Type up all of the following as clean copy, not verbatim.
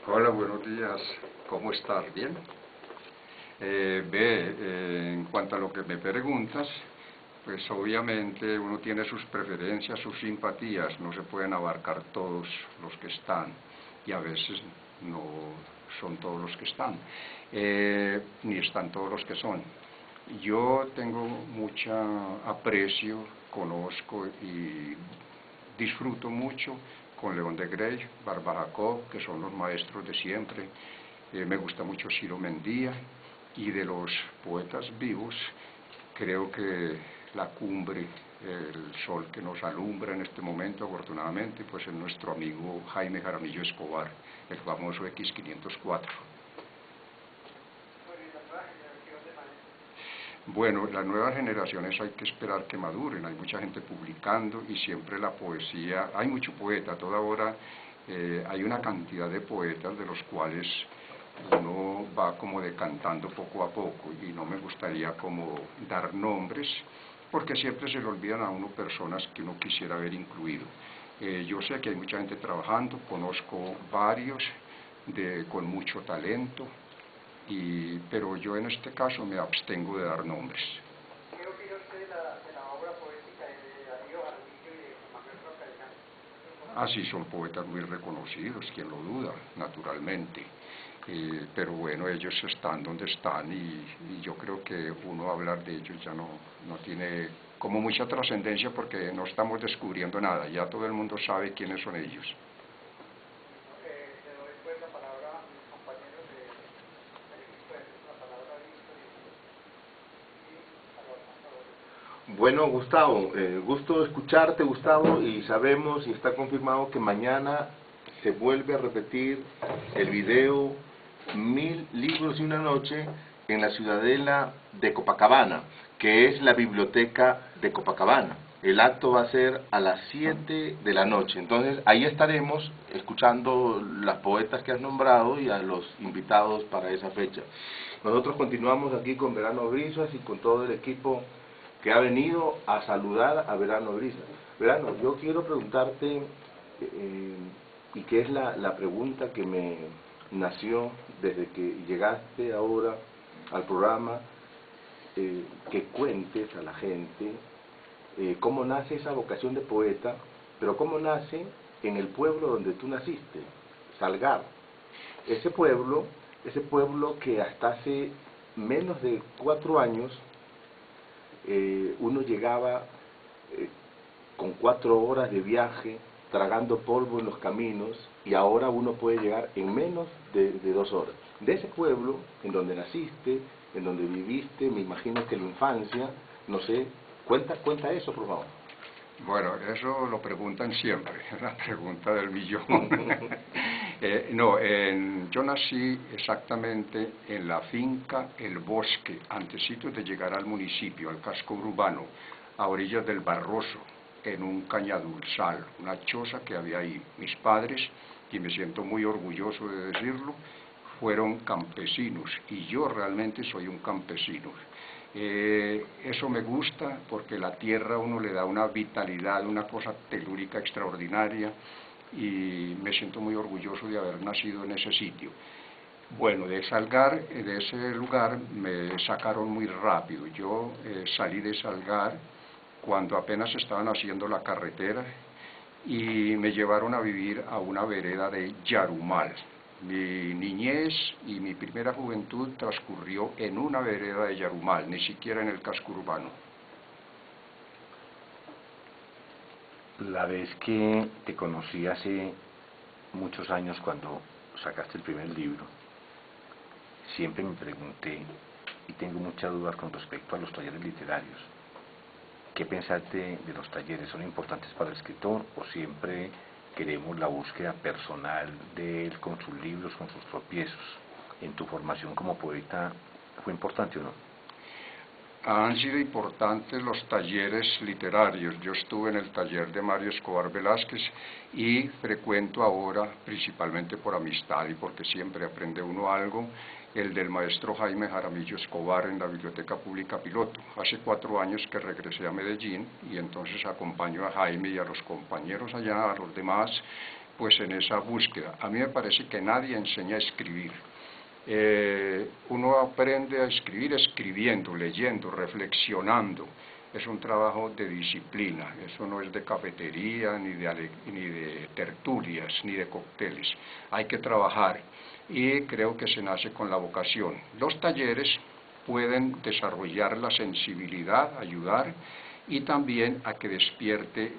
Hola, buenos días. ¿Cómo estás? ¿Bien? En cuanto a lo que me preguntas, pues obviamente uno tiene sus preferencias, sus simpatías, no se pueden abarcar todos los que están, y a veces no son todos los que están, ni están todos los que son. Yo tengo mucho aprecio, conozco y disfruto mucho con León de Grey, Barba Jacob, que son los maestros de siempre. Me gusta mucho Ciro Mendía, y de los poetas vivos creo que la cumbre, el sol que nos alumbra en este momento afortunadamente, pues es nuestro amigo Jaime Jaramillo Escobar, el famoso X504. Bueno, las nuevas generaciones hay que esperar que maduren, hay mucha gente publicando y siempre la poesía, hay mucho poeta, a toda hora hay una cantidad de poetas de los cuales uno va como decantando poco a poco, y no me gustaría como dar nombres porque siempre se le olvidan a uno personas que uno quisiera haber incluido. Yo sé que hay mucha gente trabajando, conozco varios con mucho talento, pero yo en este caso me abstengo de dar nombres. ¿Qué opina usted de la obra poética de Darío Jaramillo y de Juan Manuel Roca? Ah, sí, son poetas muy reconocidos, quien lo duda, naturalmente. Pero bueno, ellos están donde están, y yo creo que uno hablar de ellos ya no tiene como mucha trascendencia, porque no estamos descubriendo nada, ya todo el mundo sabe quiénes son ellos. Le doy pues la palabra a mis compañeros del equipo de la palabra Víctor y Salvador. Bueno, Gustavo, gusto escucharte, Gustavo, y sabemos y está confirmado que mañana se vuelve a repetir el video 1000 libros y una noche en la ciudadela de Copacabana, que es la biblioteca de Copacabana. El acto va a ser a las 7 de la noche, entonces ahí estaremos escuchando las poetas que has nombrado y a los invitados para esa fecha. Nosotros continuamos aquí con Verano Brisas y con todo el equipo que ha venido a saludar a Verano Brisas. Verano, yo quiero preguntarte, y que es la pregunta que me nació desde que llegaste ahora al programa, que cuentes a la gente cómo nace esa vocación de poeta, pero cómo nace en el pueblo donde tú naciste, Salgar. Ese pueblo que hasta hace menos de 4 años uno llegaba con 4 horas de viaje, tragando polvo en los caminos, y ahora uno puede llegar en menos de 2 horas. De ese pueblo, en donde naciste, en donde viviste, me imagino que la infancia, no sé, cuenta eso, por favor. Bueno, eso lo preguntan siempre, es la pregunta del millón. Yo nací exactamente en la finca El Bosque, antesito de llegar al municipio, al casco urbano, a orillas del Barroso, en un cañaduzal, una choza que había ahí. Mis padres, y me siento muy orgulloso de decirlo, fueron campesinos, y yo realmente soy un campesino. Eso me gusta porque la tierra a uno le da una vitalidad, una cosa telúrica extraordinaria, y me siento muy orgulloso de haber nacido en ese sitio. Bueno, de Salgar, de ese lugar, me sacaron muy rápido. Yo salí de Salgar cuando apenas estaban haciendo la carretera, y me llevaron a vivir a una vereda de Yarumal. Mi niñez y mi primera juventud transcurrió en una vereda de Yarumal, ni siquiera en el casco urbano. La vez que te conocí hace muchos años, cuando sacaste el primer libro, siempre me pregunté, y tengo muchas dudas con respecto a los talleres literarios. ¿Qué pensaste de los talleres? ¿Son importantes para el escritor, o siempre queremos la búsqueda personal de él con sus libros, con sus tropiezos? ¿En tu formación como poeta fue importante o no? Han sido importantes los talleres literarios. Yo estuve en el taller de Mario Escobar Velázquez, y frecuento ahora, principalmente por amistad y porque siempre aprende uno algo, el del maestro Jaime Jaramillo Escobar en la Biblioteca Pública Piloto. Hace 4 años que regresé a Medellín, y entonces acompaño a Jaime y a los compañeros allá, a los demás, pues en esa búsqueda. A mí me parece que nadie enseña a escribir. Uno aprende a escribir escribiendo, leyendo, reflexionando. Es un trabajo de disciplina, eso no es de cafetería, ni de tertulias, ni de cócteles. Hay que trabajar y creo que se nace con la vocación. Los talleres pueden desarrollar la sensibilidad, ayudar, y también a que despierte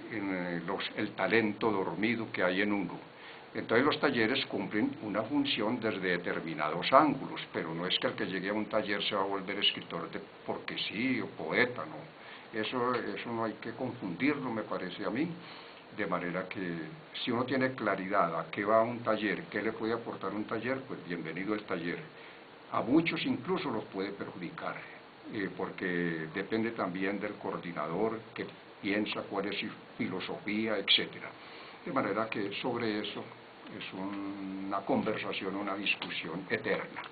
el talento dormido que hay en uno. Entonces los talleres cumplen una función desde determinados ángulos, pero no es que el que llegue a un taller se va a volver escritor porque sí, o poeta, no. Eso no hay que confundirlo, me parece a mí, de manera que si uno tiene claridad a qué va un taller, qué le puede aportar un taller, pues bienvenido el taller. A muchos incluso los puede perjudicar, porque depende también del coordinador, que piensa, cuál es su filosofía, etc. De manera que sobre eso es una conversación, una discusión eterna.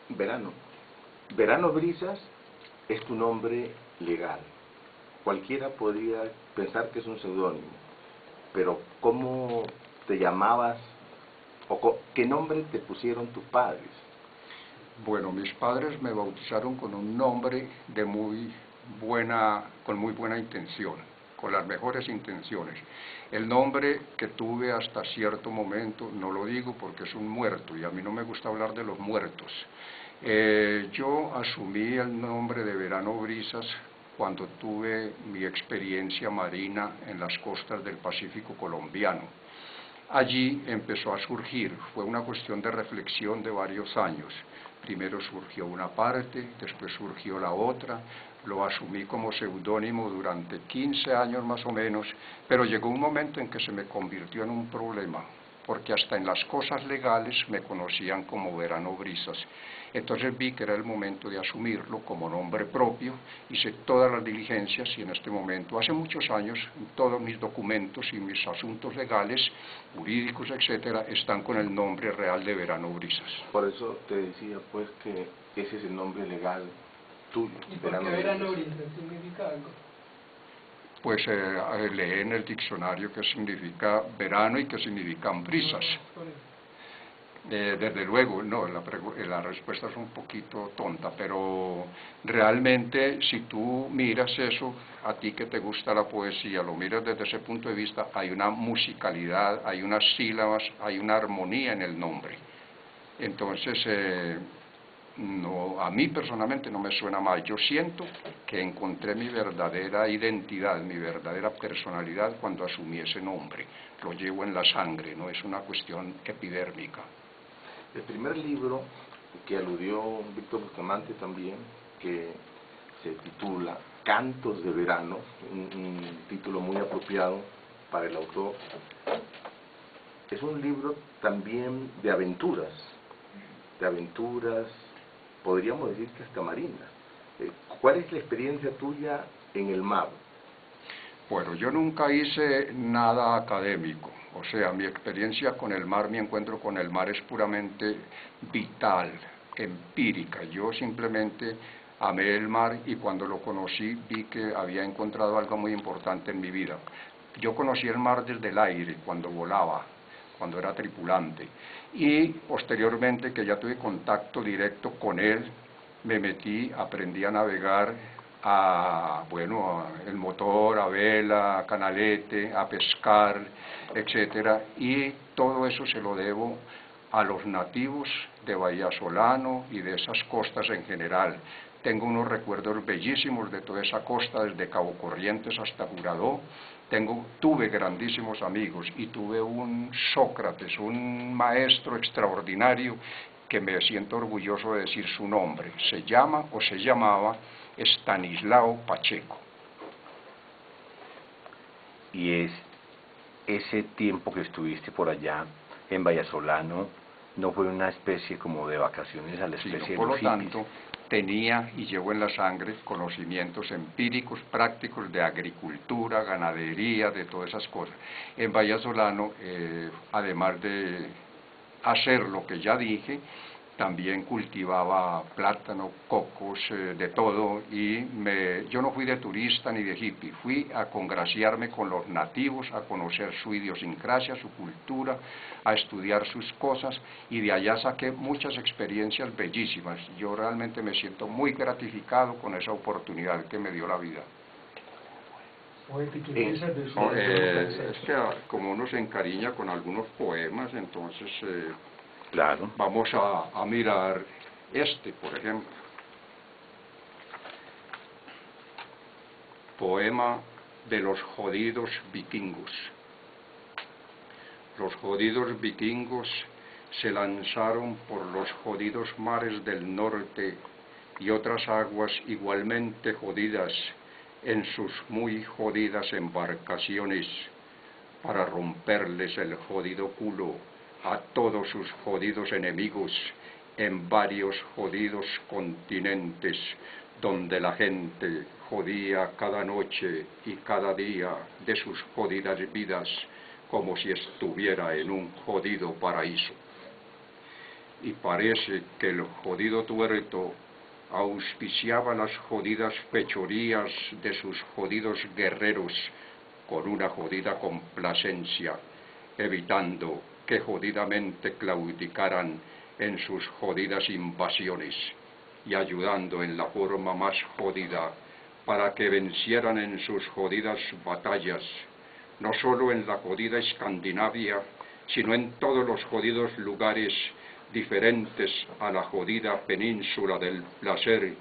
Verano Brisas es tu nombre legal. Cualquiera podría pensar que es un seudónimo, pero ¿cómo te llamabas o qué nombre te pusieron tus padres? Bueno, mis padres me bautizaron con un nombre con muy buena intención, con las mejores intenciones. El nombre que tuve hasta cierto momento, no lo digo porque es un muerto, y a mí no me gusta hablar de los muertos. Yo asumí el nombre de Verano Brisas cuando tuve mi experiencia marina en las costas del Pacífico colombiano. Allí empezó a surgir, fue una cuestión de reflexión de varios años. Primero surgió una parte, después surgió la otra, lo asumí como seudónimo durante 15 años más o menos, pero llegó un momento en que se me convirtió en un problema, porque hasta en las cosas legales me conocían como Verano Brisas. Entonces vi que era el momento de asumirlo como nombre propio, hice todas las diligencias y en este momento, hace muchos años, todos mis documentos y mis asuntos legales, jurídicos, etcétera, están con el nombre real de Verano Brisas. Por eso te decía pues que ese es el nombre legal tuyo. ¿Y por qué Verano Brisas significa algo? Pues lee en el diccionario qué significa verano y qué significan brisas. Desde luego, no, la respuesta es un poquito tonta, pero realmente si tú miras eso, a ti que te gusta la poesía, lo miras desde ese punto de vista, hay una musicalidad, hay unas sílabas, hay una armonía en el nombre. Entonces, no, a mí personalmente no me suena mal. Yo siento que encontré mi verdadera identidad, mi verdadera personalidad cuando asumí ese nombre. Lo llevo en la sangre, no es una cuestión epidérmica. El primer libro que aludió Víctor Bustamante también, que se titula Cantos de Verano, un título muy apropiado para el autor, es un libro también de aventuras, podríamos decir que hasta marinas. ¿Cuál es la experiencia tuya en el mar? Bueno, yo nunca hice nada académico, o sea, mi experiencia con el mar, mi encuentro con el mar es puramente vital, empírica. Yo simplemente amé el mar y cuando lo conocí vi que había encontrado algo muy importante en mi vida. Yo conocí el mar desde el aire, cuando volaba, cuando era tripulante, y posteriormente que ya tuve contacto directo con él, me metí, aprendí a navegar, el motor, a vela, a canalete, a pescar, etcétera, y todo eso se lo debo a los nativos de Bahía Solano y de esas costas en general. Tengo unos recuerdos bellísimos de toda esa costa, desde Cabo Corrientes hasta Juradó. Tuve grandísimos amigos y tuve un Sócrates, un maestro extraordinario que me siento orgulloso de decir su nombre. Se llama o se llamaba Estanislao Pacheco. Y ese tiempo que estuviste por allá en Vallasolano, ¿no fue una especie como de vacaciones a la especie de Por lo hippies? tanto, tenía y llevo en la sangre conocimientos empíricos, prácticos de agricultura, ganadería, de todas esas cosas. En Vallasolano, además de hacer lo que ya dije, también cultivaba plátano, cocos, de todo, y yo no fui de turista ni de hippie, fui a congraciarme con los nativos, a conocer su idiosincrasia, su cultura, a estudiar sus cosas, y de allá saqué muchas experiencias bellísimas. Yo realmente me siento muy gratificado con esa oportunidad que me dio la vida. Es que como uno se encariña con algunos poemas, entonces claro. Vamos a mirar este, por ejemplo. Poema de los jodidos vikingos. Los jodidos vikingos se lanzaron por los jodidos mares del norte y otras aguas igualmente jodidas en sus muy jodidas embarcaciones para romperles el jodido culo a todos sus jodidos enemigos en varios jodidos continentes donde la gente jodía cada noche y cada día de sus jodidas vidas como si estuviera en un jodido paraíso. Y parece que el jodido tuerto auspiciaba las jodidas fechorías de sus jodidos guerreros con una jodida complacencia, evitando que jodidamente claudicaran en sus jodidas invasiones y ayudando en la forma más jodida para que vencieran en sus jodidas batallas, no solo en la jodida Escandinavia, sino en todos los jodidos lugares diferentes a la jodida península del placer,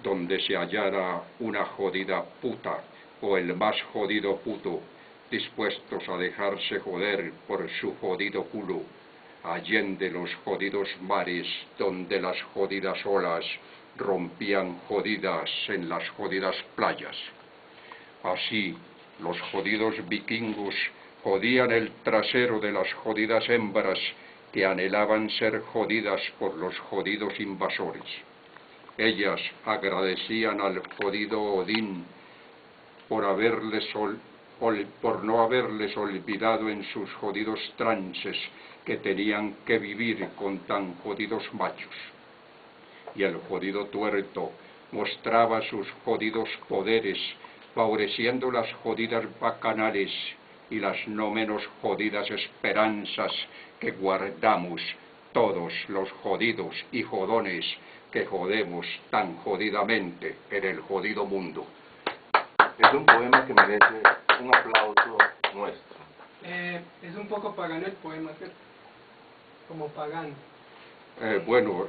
donde se hallara una jodida puta o el más jodido puto, dispuestos a dejarse joder por su jodido culo, allende los jodidos mares donde las jodidas olas rompían jodidas en las jodidas playas. Así, los jodidos vikingos jodían el trasero de las jodidas hembras que anhelaban ser jodidas por los jodidos invasores. Ellas agradecían al jodido Odín por no haberles olvidado en sus jodidos trances que tenían que vivir con tan jodidos machos. Y el jodido tuerto mostraba sus jodidos poderes, favoreciendo las jodidas bacanales y las no menos jodidas esperanzas que guardamos todos los jodidos y jodones que jodemos tan jodidamente en el jodido mundo. Es un poema que merece un aplauso nuestro. Es un poco pagano el poema, ¿cierto? Como pagano. Bueno,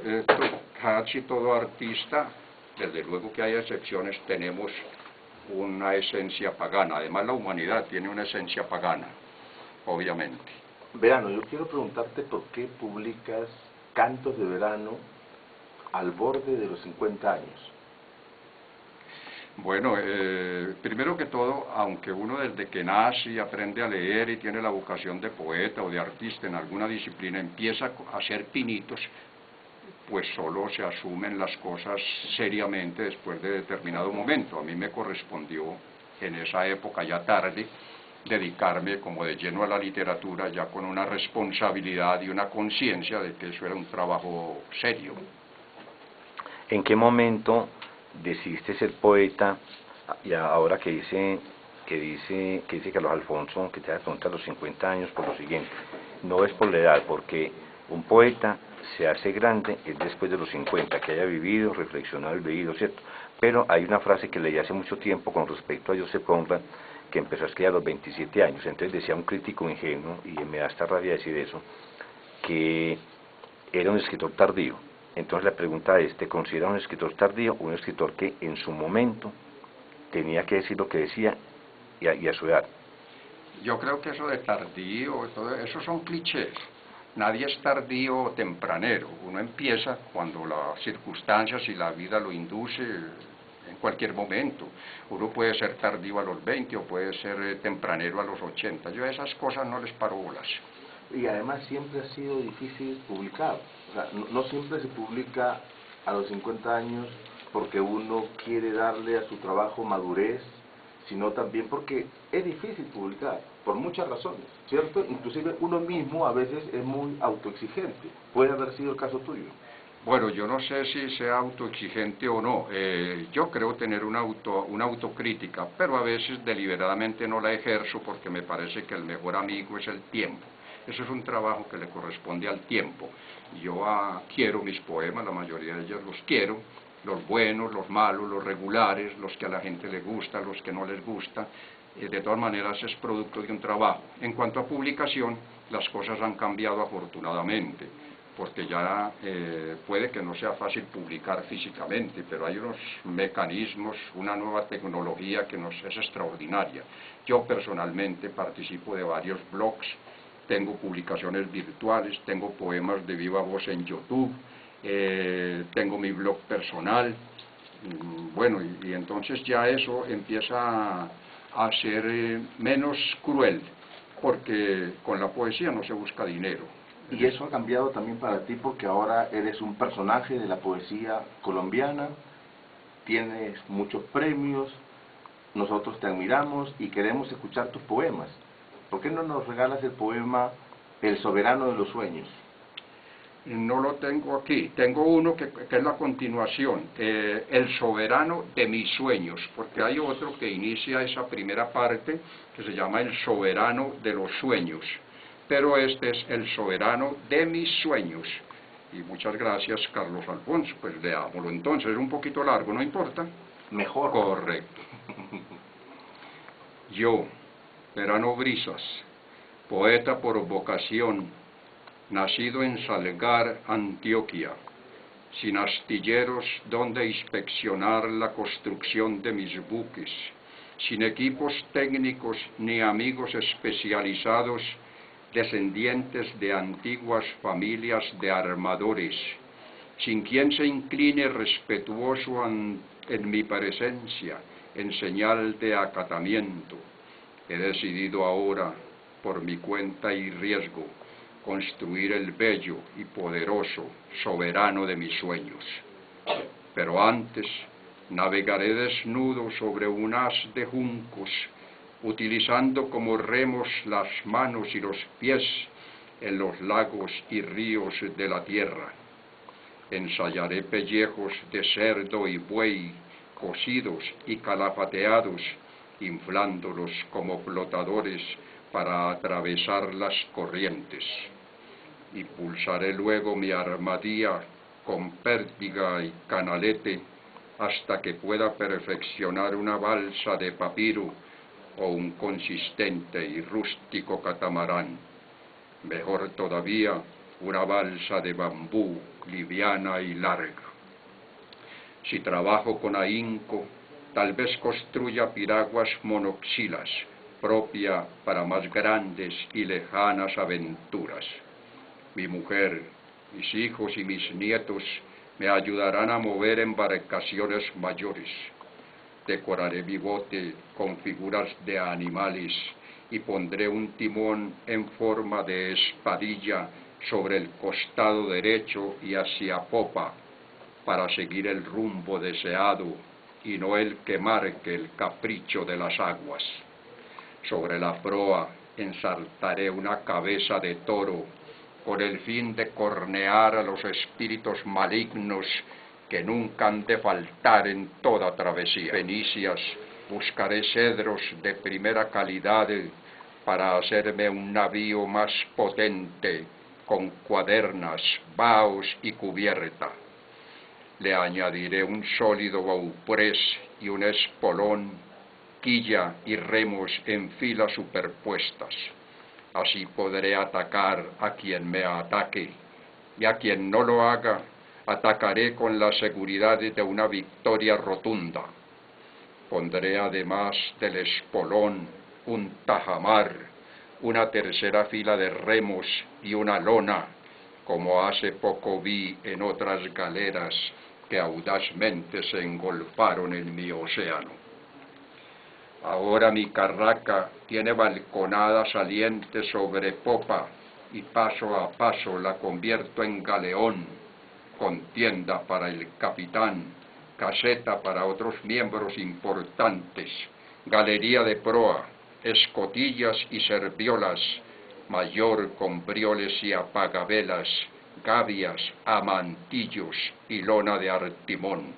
casi todo artista, desde luego que hay excepciones, tenemos una esencia pagana. Además, la humanidad tiene una esencia pagana, obviamente. Verano, yo quiero preguntarte por qué publicas Cantos de Verano al borde de los 50 años. Bueno, primero que todo, aunque uno desde que nace y aprende a leer y tiene la vocación de poeta o de artista en alguna disciplina, empieza a hacer pinitos, pues solo se asumen las cosas seriamente después de determinado momento. A mí me correspondió en esa época ya tarde dedicarme como de lleno a la literatura, ya con una responsabilidad y una conciencia de que eso era un trabajo serio. ¿En qué momento decidiste ser poeta? Y ahora que dice Carlos Alfonso, que te da preguntar a los 50 años, por lo siguiente: no es por la edad, porque un poeta se hace grande es después de los 50, que haya vivido, reflexionado y leído, ¿cierto? Pero hay una frase que leí hace mucho tiempo con respecto a Joseph Conrad, que empezó a escribir a los 27 años. Entonces decía un crítico ingenuo, y me da esta rabia decir eso, que era un escritor tardío. Entonces la pregunta es: ¿te consideras un escritor tardío o un escritor que en su momento tenía que decir lo que decía y a su edad? Yo creo que eso de tardío, todo eso son clichés. Nadie es tardío o tempranero. Uno empieza cuando las circunstancias y la vida lo induce, en cualquier momento. Uno puede ser tardío a los 20 o puede ser tempranero a los 80. Yo a esas cosas no les paro bolas. Y además siempre ha sido difícil publicar. O sea, no siempre se publica a los 50 años porque uno quiere darle a su trabajo madurez, sino también porque es difícil publicar, por muchas razones, ¿cierto? Inclusive uno mismo a veces es muy autoexigente. Puede haber sido el caso tuyo. Bueno, yo no sé si sea autoexigente o no. Yo creo tener una autocrítica, pero a veces deliberadamente no la ejerzo porque me parece que el mejor amigo es el tiempo. Eso es un trabajo que le corresponde al tiempo. Yo quiero mis poemas, la mayoría de ellos los quiero, los buenos, los malos, los regulares, los que a la gente le gusta, los que no les gusta. De todas maneras es producto de un trabajo. En cuanto a publicación, las cosas han cambiado afortunadamente, porque ya puede que no sea fácil publicar físicamente, pero hay unos mecanismos, una nueva tecnología que es extraordinaria. Yo personalmente participo de varios blogs, tengo publicaciones virtuales, tengo poemas de viva voz en YouTube, tengo mi blog personal, bueno, y entonces ya eso empieza a ser menos cruel, porque con la poesía no se busca dinero. Y eso ha cambiado también para ti porque ahora eres un personaje de la poesía colombiana, tienes muchos premios, nosotros te admiramos y queremos escuchar tus poemas. ¿Por qué no nos regalas el poema El soberano de los sueños? No lo tengo aquí, tengo uno que es la continuación, El soberano de mis sueños, porque hay otro que inicia esa primera parte que se llama El soberano de los sueños, pero este es El soberano de mis sueños. Y muchas gracias, Carlos Alfonso, pues leámoslo entonces, es un poquito largo, ¿no importa? Mejor. Correcto. Yo, Verano Brisas, poeta por vocación, nacido en Salgar, Antioquia, sin astilleros donde inspeccionar la construcción de mis buques, sin equipos técnicos ni amigos especializados, descendientes de antiguas familias de armadores, sin quien se incline respetuoso en mi presencia, en señal de acatamiento. He decidido ahora, por mi cuenta y riesgo, construir el bello y poderoso soberano de mis sueños. Pero antes navegaré desnudo sobre un haz de juncos, utilizando como remos las manos y los pies en los lagos y ríos de la tierra. Ensayaré pellejos de cerdo y buey cocidos y calafateados, inflándolos como flotadores para atravesar las corrientes. Impulsaré luego mi armadilla con pértiga y canalete hasta que pueda perfeccionar una balsa de papiro o un consistente y rústico catamarán. Mejor todavía, una balsa de bambú liviana y larga. Si trabajo con ahínco, tal vez construya piraguas monoxilas, propia para más grandes y lejanas aventuras. Mi mujer, mis hijos y mis nietos me ayudarán a mover embarcaciones mayores. Decoraré mi bote con figuras de animales y pondré un timón en forma de espadilla sobre el costado derecho y hacia popa, para seguir el rumbo deseado y no el que marque el capricho de las aguas. Sobre la proa ensartaré una cabeza de toro con el fin de cornear a los espíritus malignos que nunca han de faltar en toda travesía. Fenicias, buscaré cedros de primera calidad para hacerme un navío más potente, con cuadernas, baos y cubierta. Le añadiré un sólido bauprés y un espolón, quilla y remos en filas superpuestas. Así podré atacar a quien me ataque, y a quien no lo haga, atacaré con la seguridad de una victoria rotunda. Pondré además del espolón un tajamar, una tercera fila de remos y una lona, como hace poco vi en otras galeras que audazmente se engolfaron en mi océano. Ahora mi carraca tiene balconada saliente sobre popa y paso a paso la convierto en galeón, con tienda para el capitán, caseta para otros miembros importantes, galería de proa, escotillas y serviolas, mayor con brioles y apagavelas, gavias, amantillos y lona de artimón.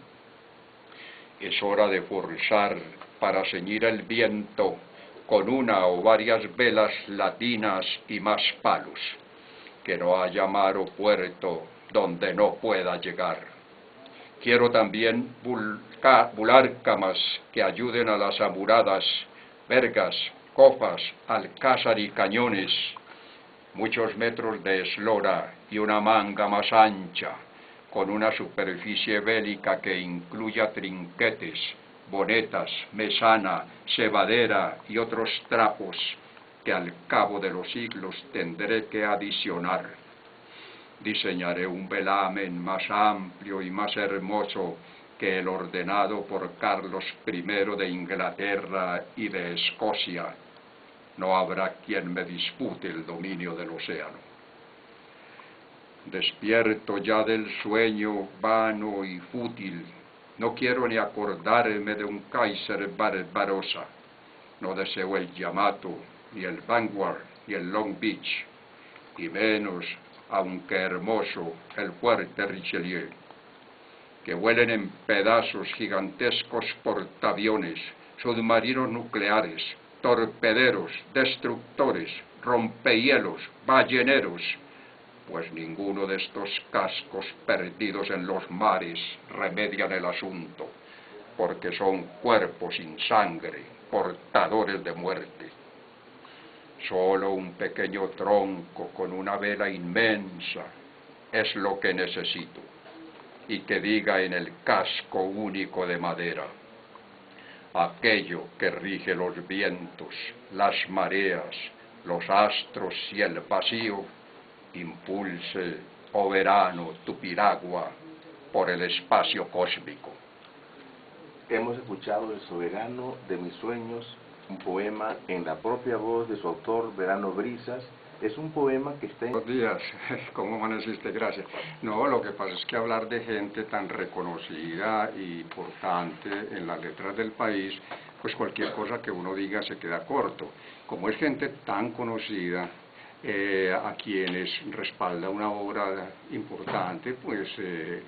Es hora de forzar para ceñir el viento con una o varias velas latinas y más palos, que no haya mar o puerto donde no pueda llegar. Quiero también bulárcamas que ayuden a las amuradas, vergas, cofas, alcázar y cañones, muchos metros de eslora y una manga más ancha, con una superficie bélica que incluya trinquetes, bonetas, mesana, cebadera y otros trapos que al cabo de los siglos tendré que adicionar. Diseñaré un velamen más amplio y más hermoso que el ordenado por Carlos I de Inglaterra y de Escocia. No habrá quien me dispute el dominio del océano. Despierto ya del sueño vano y fútil, no quiero ni acordarme de un Kaiser Barbarossa, no deseo el Yamato, ni el Vanguard, ni el Long Beach, y menos, aunque hermoso, el fuerte Richelieu. Que vuelen en pedazos gigantescos portaaviones, submarinos nucleares, torpederos, destructores, rompehielos, balleneros, pues ninguno de estos cascos perdidos en los mares remedian el asunto, porque son cuerpos sin sangre, portadores de muerte. Solo un pequeño tronco con una vela inmensa es lo que necesito, y que diga en el casco único de madera: aquello que rige los vientos, las mareas, los astros y el vacío, impulse, oh verano, tu piragua por el espacio cósmico. Hemos escuchado El soberano de mis sueños, un poema en la propia voz de su autor, Verano Brisas. Es un poema que está en... Buenos días, ¿cómo amaneciste? Gracias. No, lo que pasa es que hablar de gente tan reconocida e importante en las letras del país, pues cualquier cosa que uno diga se queda corto. Como es gente tan conocida, a quienes respalda una obra importante, pues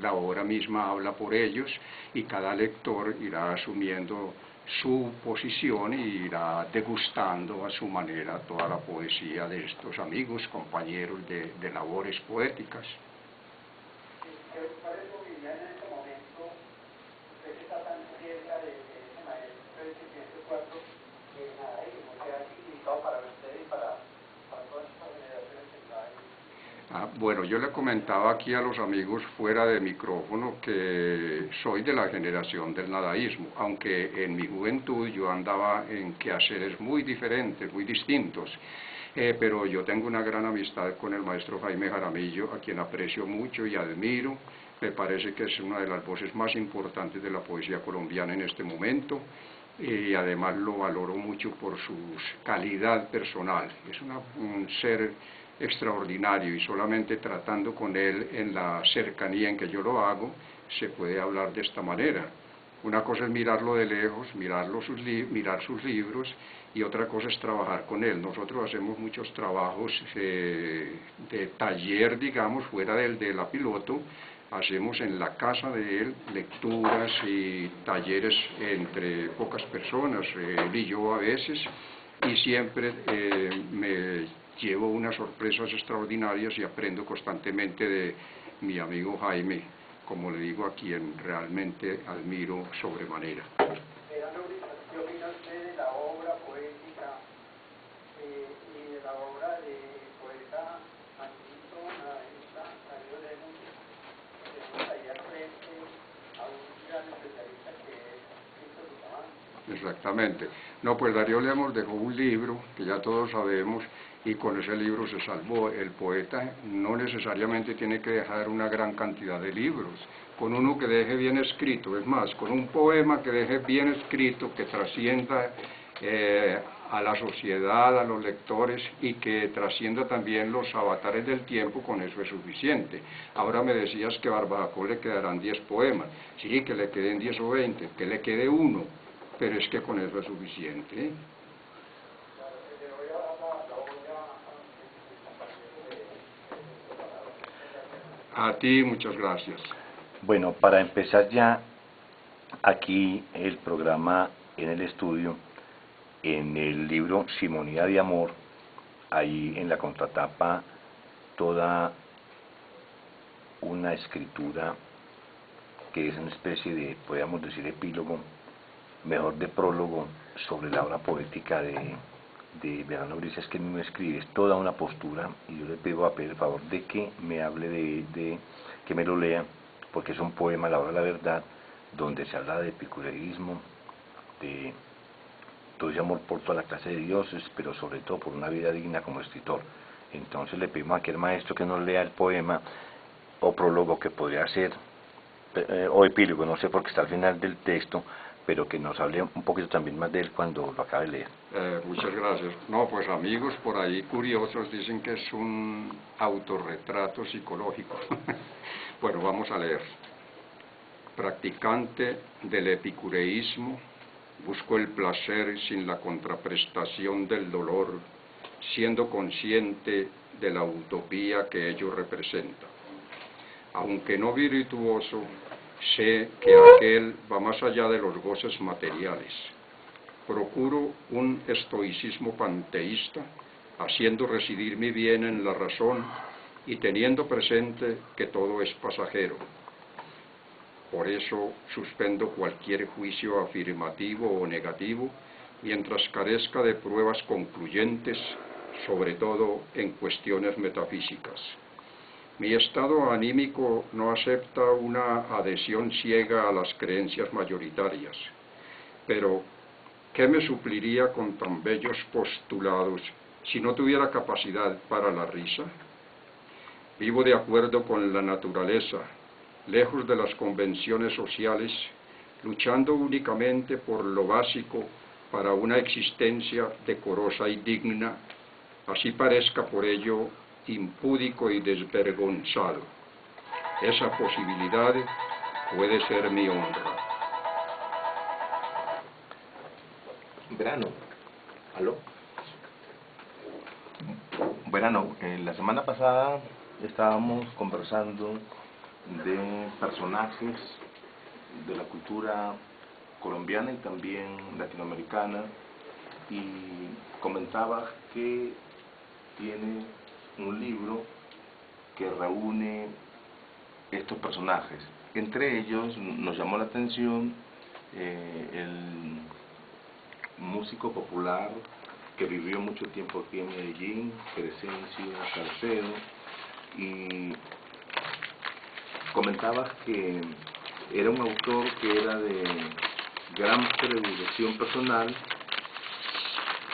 la obra misma habla por ellos y cada lector irá asumiendo su posición y irá degustando a su manera toda la poesía de estos amigos, compañeros de labores poéticas. ¿Cuál es su opinión en este momento? Usted que está tan cerca de ese maestro del 704 de nadaísmo, que ha significado para usted y para todas estas generaciones que está ahí. Bueno, yo le comentaba aquí a los amigos fuera de micrófono que soy de la generación del nadaísmo, aunque en mi juventud yo andaba en quehaceres muy diferentes, muy distintos. Pero yo tengo una gran amistad con el maestro Jaime Jaramillo, a quien aprecio mucho y admiro. Me parece que es una de las voces más importantes de la poesía colombiana en este momento, y además lo valoro mucho por su calidad personal. Es un ser extraordinario, y solamente tratando con él en la cercanía en que yo lo hago, se puede hablar de esta manera. Una cosa es mirarlo de lejos, mirar sus libros, y otra cosa es trabajar con él. Nosotros hacemos muchos trabajos de taller, digamos, fuera del de la piloto. Hacemos en la casa de él lecturas y talleres entre pocas personas, él y yo a veces, y siempre me llevo unas sorpresas extraordinarias y aprendo constantemente de mi amigo Jaime, como le digo, a quien realmente admiro sobremanera. ¿Qué opina usted de la obra poética y de la obra de poeta antiguo, nadaísta, Darío Lemos? Tenemos ahí al frente a un gran especialista que es Víctor Bustamante. Exactamente. No, pues Darío Lemos dejó un libro que ya todos sabemos, y con ese libro se salvó. El poeta no necesariamente tiene que dejar una gran cantidad de libros, con uno que deje bien escrito, es más, con un poema que deje bien escrito, que trascienda a la sociedad, a los lectores, y que trascienda también los avatares del tiempo, con eso es suficiente. Ahora me decías que a Barbajacó le quedarán 10 poemas, sí, que le queden 10 o 20, que le quede uno, pero es que con eso es suficiente. A ti, muchas gracias. Bueno, para empezar ya aquí el programa en el estudio, en el libro Simonía de Amor, ahí en la contratapa toda una escritura que es una especie de, podríamos decir, epílogo, mejor de prólogo, sobre la obra poética de Verano Brises, que no escribe, es toda una postura, y yo le pido el favor de que me hable de que me lo lea, porque es un poema, La hora de la verdad, donde se habla de epicureísmo, de todo ese amor por toda la clase de dioses, pero sobre todo por una vida digna como escritor. Entonces le pedimos a aquel maestro que nos lea el poema o prólogo, que podría ser, o epílogo, no sé, porque está al final del texto, pero que nos hable un poquito también más de él cuando lo acabe de leer. Muchas gracias. No, pues amigos por ahí curiosos dicen que es un autorretrato psicológico. Bueno, vamos a leer. Practicante del epicureísmo, busco el placer sin la contraprestación del dolor, siendo consciente de la utopía que ello representa. Aunque no virtuoso, sé que aquel va más allá de los goces materiales. Procuro un estoicismo panteísta, haciendo residir mi bien en la razón y teniendo presente que todo es pasajero. Por eso suspendo cualquier juicio afirmativo o negativo, mientras carezca de pruebas concluyentes, sobre todo en cuestiones metafísicas. Mi estado anímico no acepta una adhesión ciega a las creencias mayoritarias, pero ¿qué me supliría con tan bellos postulados si no tuviera capacidad para la risa? Vivo de acuerdo con la naturaleza, lejos de las convenciones sociales, luchando únicamente por lo básico para una existencia decorosa y digna, así parezca por ello impúdico y desvergonzado. Esa posibilidad puede ser mi honra. Verano, ¿aló? Verano, la semana pasada estábamos conversando de personajes de la cultura colombiana y también latinoamericana, y comentabas que tiene un libro que reúne estos personajes. Entre ellos nos llamó la atención el músico popular que vivió mucho tiempo aquí en Medellín, Crescencio Salcedo, y comentabas que era un autor que era de gran predilección personal,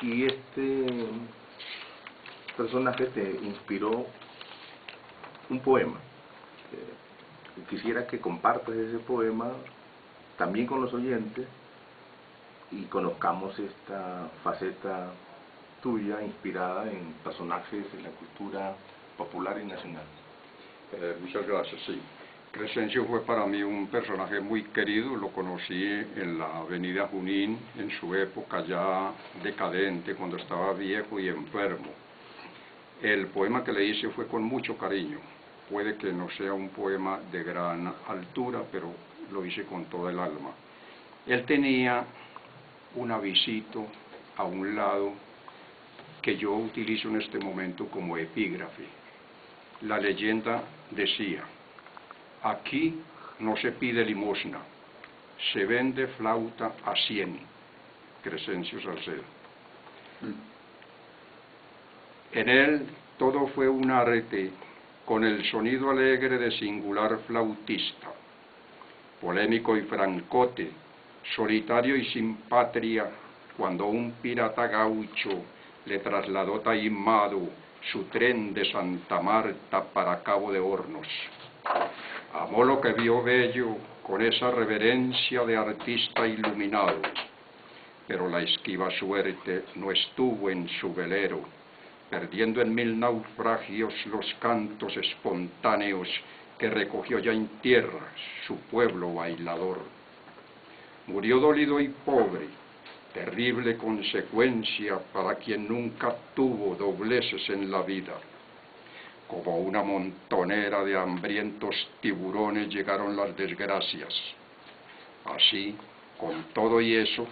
y este personaje te inspiró un poema. Quisiera que compartas ese poema también con los oyentes y conozcamos esta faceta tuya inspirada en personajes de la cultura popular y nacional. Muchas gracias, sí. Crescencio fue para mí un personaje muy querido, lo conocí en la avenida Junín, en su época ya decadente, cuando estaba viejo y enfermo. El poema que le hice fue con mucho cariño. Puede que no sea un poema de gran altura, pero lo hice con toda el alma. Él tenía un avisito a un lado que yo utilizo en este momento como epígrafe. La leyenda decía: aquí no se pide limosna, se vende flauta a 100. Crescencio Salcedo. En él todo fue un arte, con el sonido alegre de singular flautista, polémico y francote, solitario y sin patria, cuando un pirata gaucho le trasladó taimado su tren de Santa Marta para Cabo de Hornos. Amó lo que vio bello con esa reverencia de artista iluminado, pero la esquiva suerte no estuvo en su velero, perdiendo en 1000 naufragios los cantos espontáneos que recogió ya en tierra su pueblo bailador. Murió dolido y pobre, terrible consecuencia para quien nunca tuvo dobleces en la vida. Como una montonera de hambrientos tiburones llegaron las desgracias. Así, con todo y eso,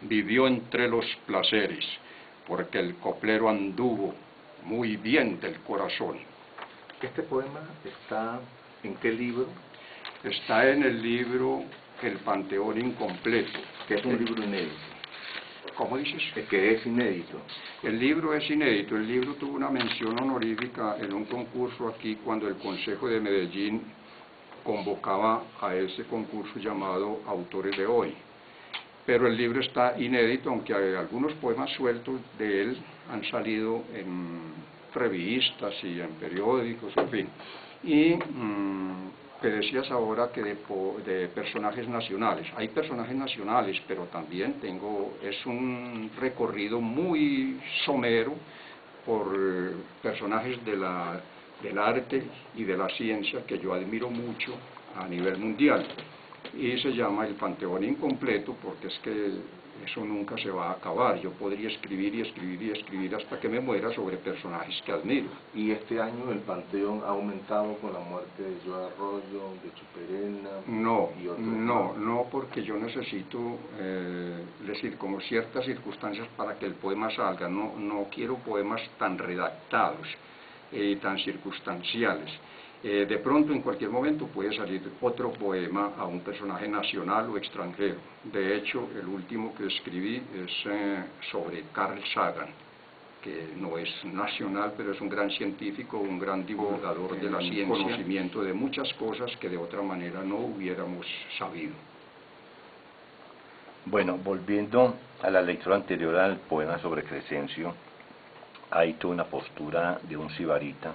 vivió entre los placeres, porque el coplero anduvo muy bien del corazón. ¿Este poema está en qué libro? Está en el libro El Panteón Incompleto. Que es un libro inédito. ¿Cómo dices? Que es inédito. El libro es inédito. El libro tuvo una mención honorífica en un concurso aquí cuando el Consejo de Medellín convocaba a ese concurso llamado Autores de Hoy. Pero el libro está inédito, aunque hay algunos poemas sueltos de él han salido en revistas y en periódicos, en fin. Y que decías ahora que de personajes nacionales. Hay personajes nacionales, pero también es un recorrido muy somero por personajes del arte y de la ciencia que yo admiro mucho a nivel mundial. Y se llama El Panteón Incompleto porque es que eso nunca se va a acabar. Yo podría escribir y escribir y escribir hasta que me muera sobre personajes que admiro. Y este año el Panteón ha aumentado con la muerte de Joe Arroyo, de Chuperena y otros. No, porque yo necesito decir, como ciertas circunstancias para que el poema salga. No quiero poemas tan redactados, tan circunstanciales. De pronto, en cualquier momento, puede salir otro poema a un personaje nacional o extranjero. De hecho, el último que escribí es sobre Carl Sagan, que no es nacional, pero es un gran científico, un gran divulgador de la ciencia, conocimiento de muchas cosas que de otra manera no hubiéramos sabido. Bueno, volviendo a la lectura anterior al poema sobre Crescencio, hay toda una postura de un sibarita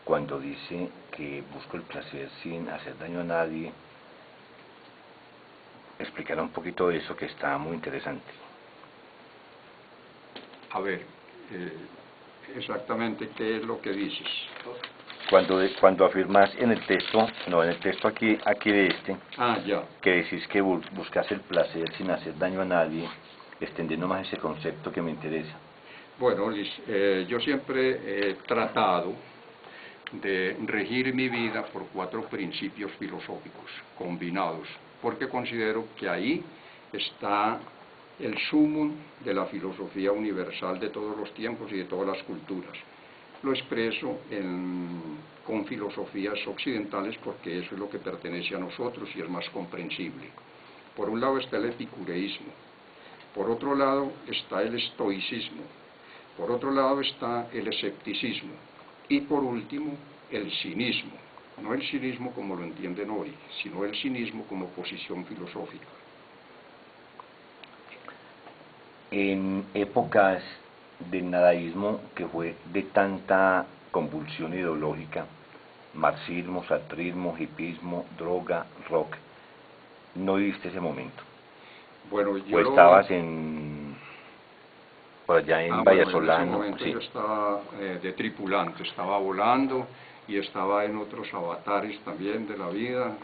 cuando dice que busco el placer sin hacer daño a nadie. Explicará un poquito eso, que está muy interesante. A ver, exactamente qué es lo que dices. Cuando afirmas en el texto aquí de este, ya. que decís que buscas el placer sin hacer daño a nadie, extendiendo más ese concepto que me interesa. Bueno, Liz, yo siempre he tratado de regir mi vida por 4 principios filosóficos combinados, porque considero que ahí está el sumum de la filosofía universal de todos los tiempos y de todas las culturas. Lo expreso con filosofías occidentales porque eso es lo que pertenece a nosotros y es más comprensible. Por un lado está el epicureísmo, por otro lado está el estoicismo, por otro lado está el escepticismo y por último el cinismo. No el cinismo como lo entienden hoy, sino el cinismo como posición filosófica. En épocas del nadaísmo, que fue de tanta convulsión ideológica, marxismo, sartrismo, hipismo, droga, rock, ¿no viviste ese momento? Bueno, yo... ¿O estabas por allá en Vallasolano? Bueno, en ese momento yo estaba de tripulante, estaba volando y estaba en otros avatares también de la vida,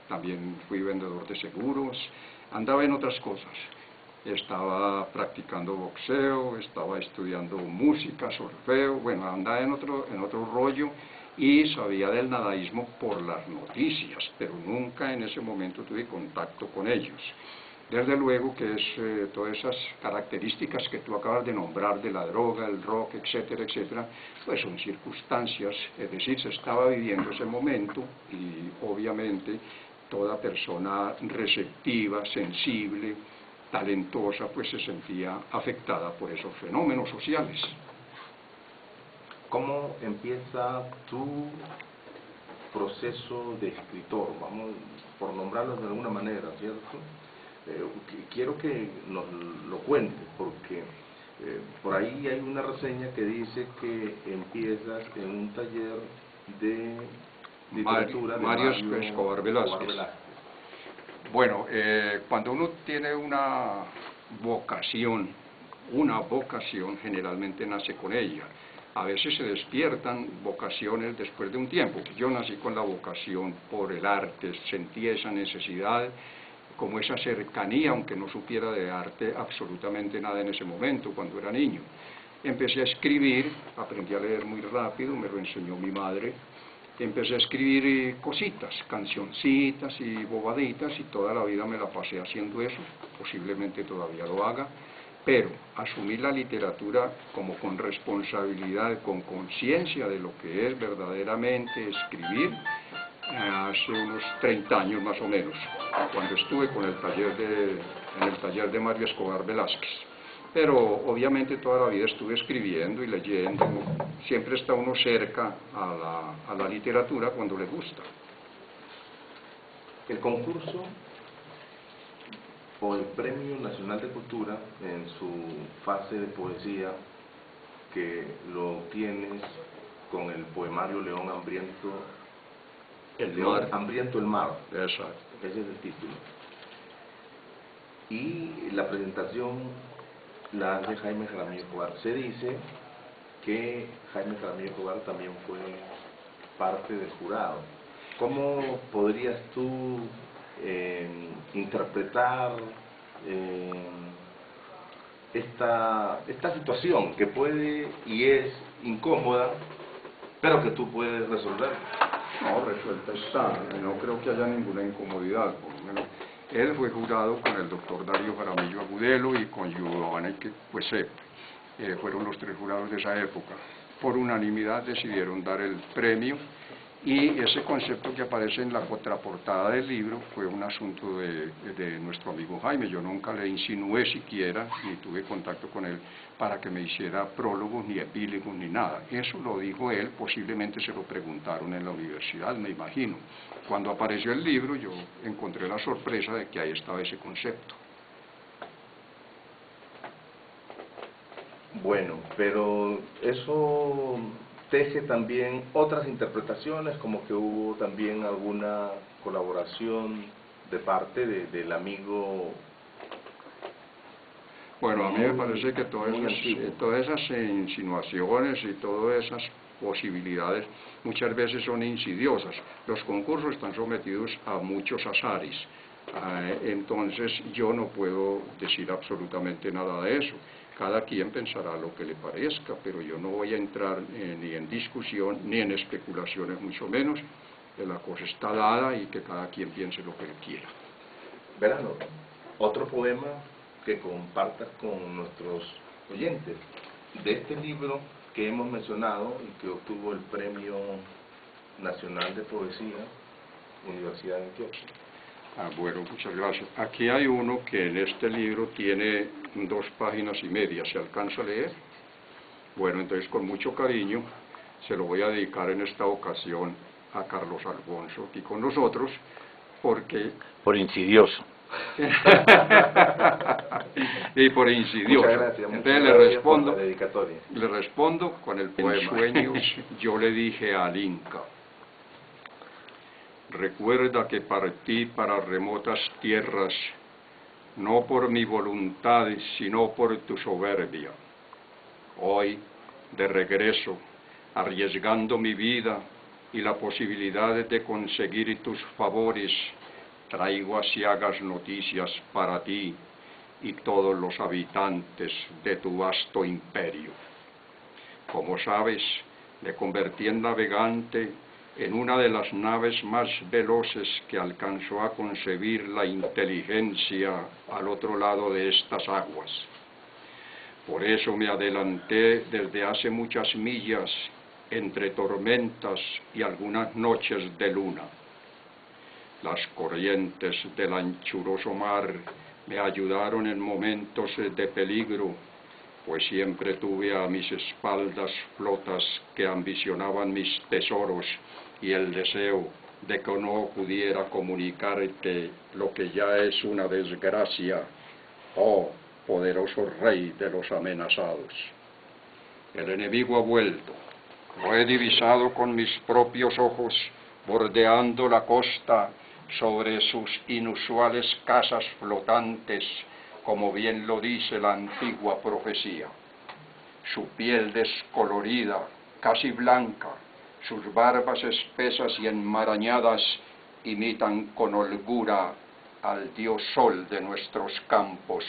también fui vendedor de seguros, andaba en otras cosas. Estaba practicando boxeo, estaba estudiando música, solfeo, bueno, andaba en otro rollo y sabía del nadaísmo por las noticias, pero nunca en ese momento tuve contacto con ellos. Desde luego que es todas esas características que tú acabas de nombrar de la droga, el rock, etcétera, etcétera, pues son circunstancias, es decir, se estaba viviendo ese momento y obviamente toda persona receptiva, sensible, talentosa, pues se sentía afectada por esos fenómenos sociales. ¿Cómo empieza tu proceso de escritor? Vamos, por nombrarlo de alguna manera, ¿cierto? Quiero que nos lo cuentes, porque por ahí hay una reseña que dice que empiezas en un taller de literatura de Mario Escobar Velázquez. Bueno, cuando uno tiene una vocación generalmente nace con ella. A veces se despiertan vocaciones después de un tiempo. Yo nací con la vocación por el arte, sentía esa necesidad, como esa cercanía, aunque no supiera de arte absolutamente nada en ese momento, cuando era niño. empecé a escribir, aprendí a leer muy rápido, me lo enseñó mi madre, empecé a escribir cositas, cancioncitas y bobaditas, y toda la vida me la pasé haciendo eso, posiblemente todavía lo haga, pero asumí la literatura como con responsabilidad, con conciencia de lo que es verdaderamente escribir, hace unos 30 años más o menos, cuando estuve en el taller de Mario Escobar Velázquez. Pero obviamente toda la vida estuve escribiendo y leyendo, siempre está uno cerca a la literatura cuando le gusta. El concurso o el Premio Nacional de Cultura, en su fase de poesía, que lo tienes con el poemario León Hambriento, Hambriento el Mar. Exacto. Ese es el título. Y la presentación la hace Jaime Jaramillo Escobar. Se dice que Jaime Jaramillo Escobar también fue parte del jurado. ¿Cómo podrías tú interpretar esta situación que puede y es incómoda, pero que tú puedes resolver? No, resuelta está, no creo que haya ninguna incomodidad, por lo menos. Él fue jurado con el doctor Darío Jaramillo Agudelo y con Giovanni Quesep, fueron los 3 jurados de esa época. Por unanimidad decidieron dar el premio, y ese concepto que aparece en la contraportada del libro fue un asunto de nuestro amigo Jaime. Yo nunca le insinué siquiera, ni tuve contacto con él para que me hiciera prólogos, ni epílogos, ni nada. Eso lo dijo él, posiblemente se lo preguntaron en la universidad, me imagino. Cuando apareció el libro, yo encontré la sorpresa de que ahí estaba ese concepto. Bueno, pero eso teje también otras interpretaciones, como que hubo también alguna colaboración de parte del amigo. Bueno, a mí me parece que todas esas insinuaciones y todas esas posibilidades muchas veces son insidiosas. Los concursos están sometidos a muchos azares, entonces yo no puedo decir absolutamente nada de eso. Cada quien pensará lo que le parezca, pero yo no voy a entrar ni en discusión ni en especulaciones, mucho menos. La cosa está dada y que cada quien piense lo que él quiera. Verano, otro poema que compartas con nuestros oyentes de este libro que hemos mencionado y que obtuvo el Premio Nacional de Poesía, Universidad de Antioquia. Bueno, muchas gracias. Aquí hay uno que en este libro tiene 2 páginas y media. ¿Se alcanza a leer? Bueno, entonces con mucho cariño se lo voy a dedicar en esta ocasión a Carlos Alfonso aquí con nosotros, porque... Por insidioso. Y por insidioso. Muchas gracias. Entonces le respondo con el poema. En sueños yo le dije al Inca: recuerda que partí para remotas tierras, no por mi voluntad, sino por tu soberbia. Hoy, de regreso, arriesgando mi vida y la posibilidad de conseguir tus favores, traigo aciagas noticias para ti y todos los habitantes de tu vasto imperio. Como sabes, me convertí en navegante en una de las naves más veloces que alcanzó a concebir la inteligencia al otro lado de estas aguas. Por eso me adelanté desde hace muchas millas entre tormentas y algunas noches de luna. Las corrientes del anchuroso mar me ayudaron en momentos de peligro, pues siempre tuve a mis espaldas flotas que ambicionaban mis tesoros y el deseo de que no pudiera comunicarte lo que ya es una desgracia, oh poderoso rey de los amenazados. El enemigo ha vuelto, lo he divisado con mis propios ojos, bordeando la costa sobre sus inusuales casas flotantes, como bien lo dice la antigua profecía. Su piel descolorida, casi blanca, sus barbas espesas y enmarañadas imitan con holgura al dios sol de nuestros campos,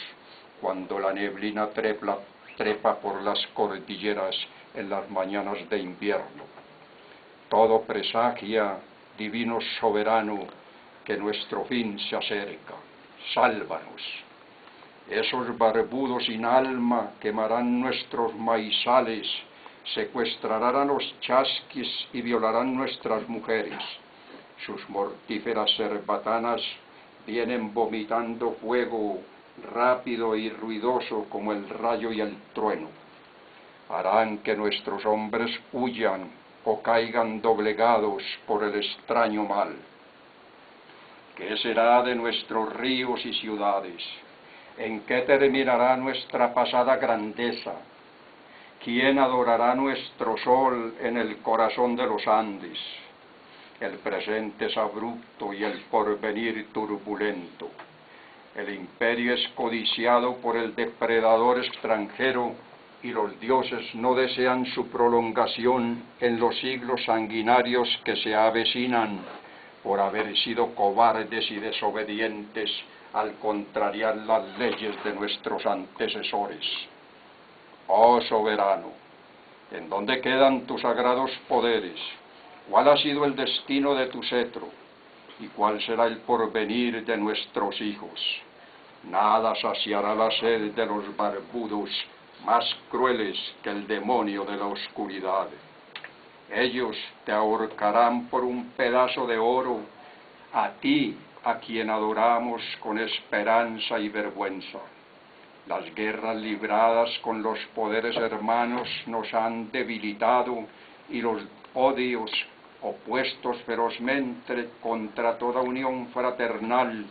cuando la neblina trepa por las cordilleras en las mañanas de invierno. Todo presagia, divino soberano, que nuestro fin se acerca. Sálvanos. Esos barbudos sin alma quemarán nuestros maizales, secuestrarán a los chasquis y violarán nuestras mujeres. Sus mortíferas cerbatanas vienen vomitando fuego rápido y ruidoso como el rayo y el trueno. Harán que nuestros hombres huyan o caigan doblegados por el extraño mal. ¿Qué será de nuestros ríos y ciudades? ¿En qué terminará nuestra pasada grandeza? ¿Quién adorará nuestro sol en el corazón de los Andes? El presente es abrupto y el porvenir turbulento. El imperio es codiciado por el depredador extranjero y los dioses no desean su prolongación en los siglos sanguinarios que se avecinan por haber sido cobardes y desobedientes al contrariar las leyes de nuestros antecesores. Oh soberano, ¿en dónde quedan tus sagrados poderes? ¿Cuál ha sido el destino de tu cetro? ¿Y cuál será el porvenir de nuestros hijos? Nada saciará la sed de los barbudos, más crueles que el demonio de la oscuridad. Ellos te ahorcarán por un pedazo de oro, a ti, a quien adoramos con esperanza y vergüenza. Las guerras libradas con los poderes hermanos nos han debilitado y los odios opuestos ferozmente contra toda unión fraternal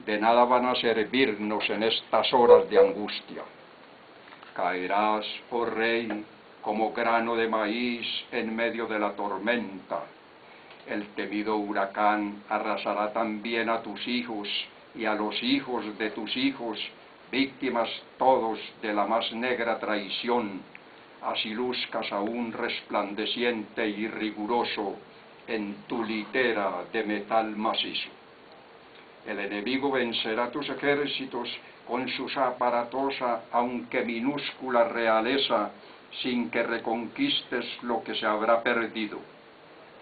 de nada van a servirnos en estas horas de angustia. Caerás, oh rey, como grano de maíz en medio de la tormenta. El temido huracán arrasará también a tus hijos y a los hijos de tus hijos, víctimas todos de la más negra traición, así luzcas aún resplandeciente y riguroso en tu litera de metal macizo. El enemigo vencerá tus ejércitos con su aparatosa, aunque minúscula realeza, sin que reconquistes lo que se habrá perdido.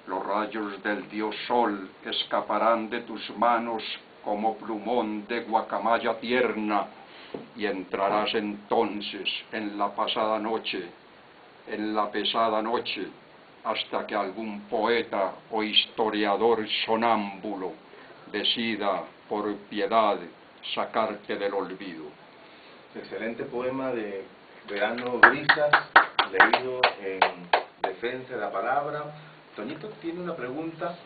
Los rayos del dios Sol escaparán de tus manos como plumón de guacamaya tierna, y entrarás entonces en la pesada noche, hasta que algún poeta o historiador sonámbulo decida, por piedad, sacarte del olvido. Excelente poema de Verano Brisas, leído en defensa de la palabra. Toñito tiene una pregunta.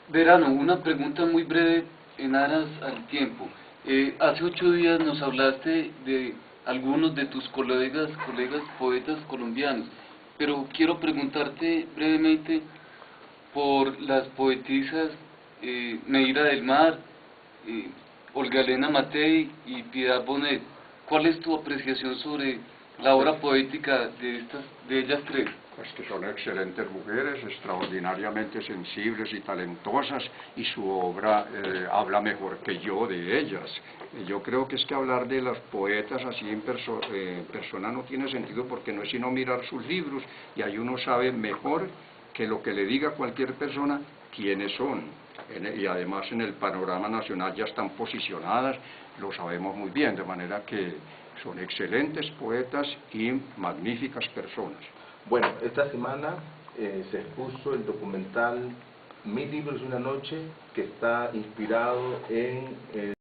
Verano, una pregunta muy breve en aras al tiempo. Hace 8 días nos hablaste de algunos de tus colegas poetas colombianos, pero quiero preguntarte brevemente por las poetisas Meira del Mar, Olga Elena Matei y Piedad Bonet. ¿Cuál es tu apreciación sobre la obra poética de ellas tres? Pues que son excelentes mujeres, extraordinariamente sensibles y talentosas, y su obra habla mejor que yo de ellas. Yo creo que es que hablar de las poetas así en persona no tiene sentido, porque no es sino mirar sus libros, y ahí uno sabe mejor que lo que le diga cualquier persona quiénes son. Y además en el panorama nacional ya están posicionadas, lo sabemos muy bien, de manera que son excelentes poetas y magníficas personas. Bueno, esta semana se expuso el documental 1000 libros y una noche, que está inspirado en